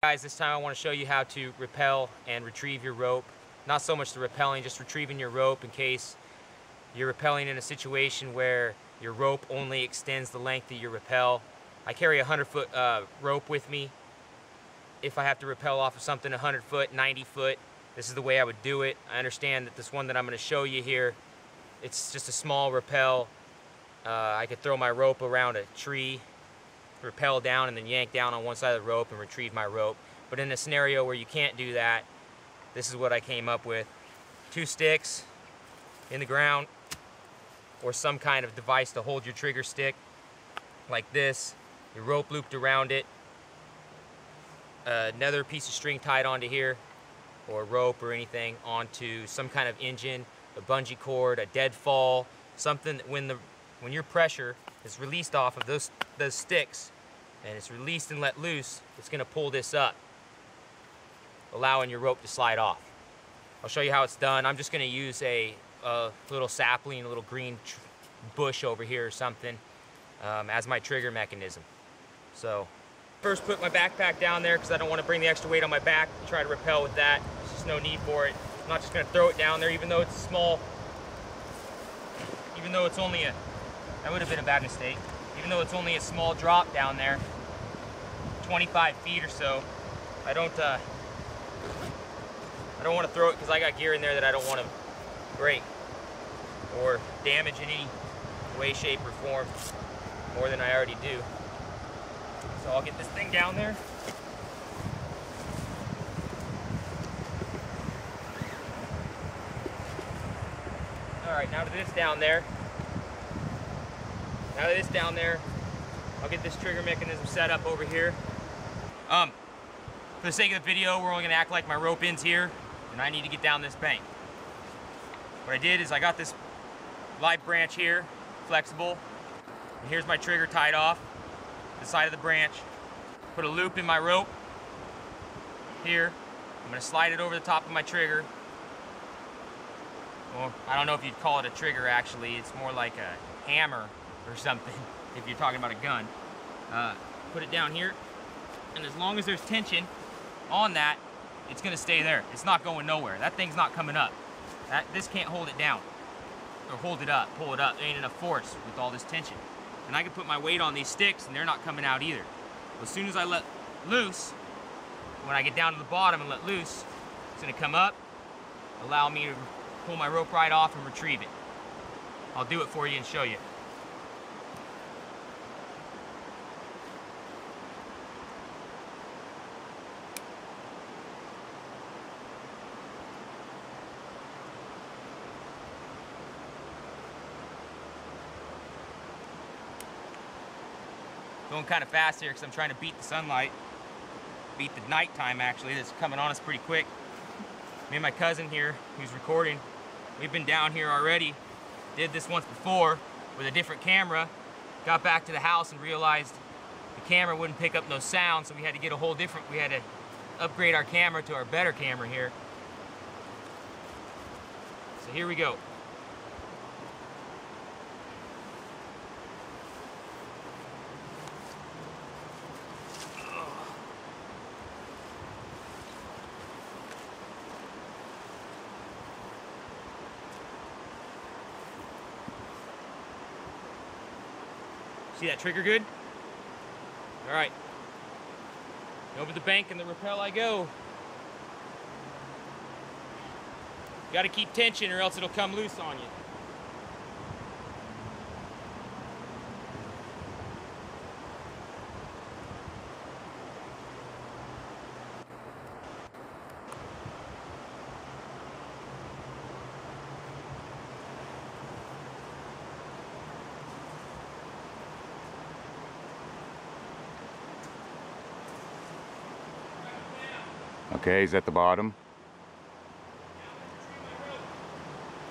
Guys, this time I want to show you how to rappel and retrieve your rope. Not so much the rappelling, just retrieving your rope in case you're rappelling in a situation where your rope only extends the length of your rappel. I carry a 100-foot rope with me. If I have to rappel off of something 100 foot, 90 foot, this is the way I would do it. I understand that this one that I'm going to show you here, it's just a small rappel. I could throw my rope around a tree, rappel down, and then yank down on one side of the rope and retrieve my rope. But in a scenario where you can't do that, this is what I came up with. 2 sticks in the ground, or some kind of device to hold your trigger stick, like this. Your rope looped around it, another piece of string tied onto here, or rope or anything, onto some kind of engine, a bungee cord, a deadfall, something that when your pressure is released off of those sticks, and it's released and let loose, it's going to pull this up, allowing your rope to slide off. I'll show you how it's done. I'm just going to use a little sapling, a little green bush over here or something as my trigger mechanism. So first, put my backpack down there because I don't want to bring the extra weight on my back and try to rappel with that. There's just no need for it. I'm not just going to throw it down there, even though it's small, even though it's only that would have been a bad mistake. Even though it's only a small drop down there, 25 feet or so, I don't want to throw it because I got gear in there that I don't want to break or damage in any way, shape, or form more than I already do. So I'll get this thing down there. All right, now that it's down there, I'll get this trigger mechanism set up over here. For the sake of the video, we're only gonna act like my rope ends here, and I need to get down this bank. What I did is I got this live branch here, flexible, and here's my trigger tied off the side of the branch. Put a loop in my rope here. I'm gonna slide it over the top of my trigger. Well, I don't know if you'd call it a trigger actually. It's more like a hammer or something if you're talking about a gun. Put it down here, and as long as there's tension on that, it's gonna stay there. It's not going nowhere. That thing's not coming up. This can't hold it down or hold it up, pull it up. There ain't enough force with all this tension. And I can put my weight on these sticks and they're not coming out either. Well, as soon as I let loose, when I get down to the bottom and let loose, it's gonna come up, allow me to pull my rope right off and retrieve it. I'll do it for you and show you. Going kind of fast here because I'm trying to beat the sunlight, beat the nighttime actually, that's coming on us pretty quick. Me and my cousin here, who's recording, we've been down here already, did this once before with a different camera, got back to the house and realized the camera wouldn't pick up no sound, so we had to get a whole different, we had to upgrade our camera to our better camera here. So here we go. See that trigger good? All right. Over the bank and the rappel I go. Got to keep tension or else it'll come loose on you. Okay, he's at the bottom.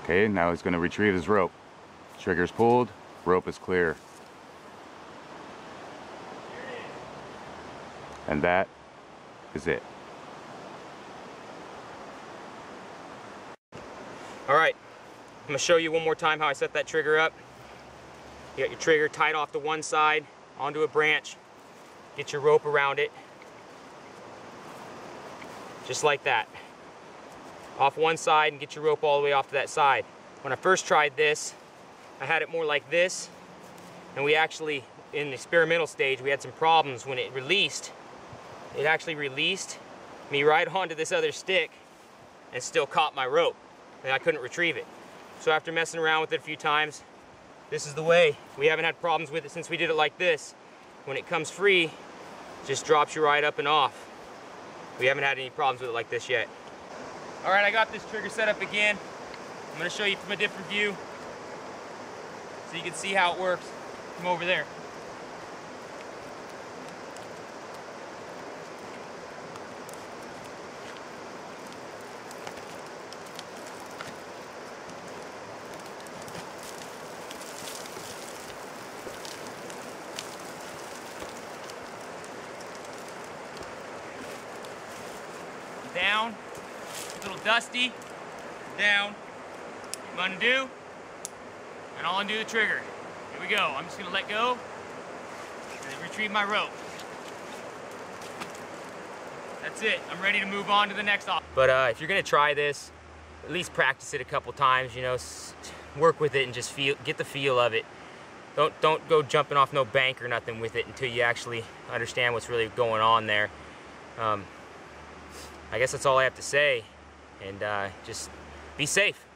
Okay, now he's going to retrieve his rope. Trigger's pulled, rope is clear. And that is it. All right, I'm gonna show you one more time how I set that trigger up. You got your trigger tied off to one side onto a branch. Get your rope around it. just like that. Off one side and get your rope all the way off to that side. When I first tried this, I had it more like this, and we actually, in the experimental stage, we had some problems when it released. It actually released me right onto this other stick and still caught my rope, and I couldn't retrieve it. So after messing around with it a few times, this is the way. We haven't had problems with it since we did it like this. When it comes free, it just drops you right up and off. We haven't had any problems with it like this yet. All right, I got this trigger set up again. I'm gonna show you from a different view so you can see how it works from over there. Down, a little dusty, down, undo, and I'll undo the trigger. Here we go. I'm just gonna let go and then retrieve my rope. That's it. I'm ready to move on to the next option. But if you're gonna try this, at least practice it a couple times. You know, work with it and just get the feel of it. Don't go jumping off no bank or nothing with it until you actually understand what's really going on there. I guess that's all I have to say, and just be safe.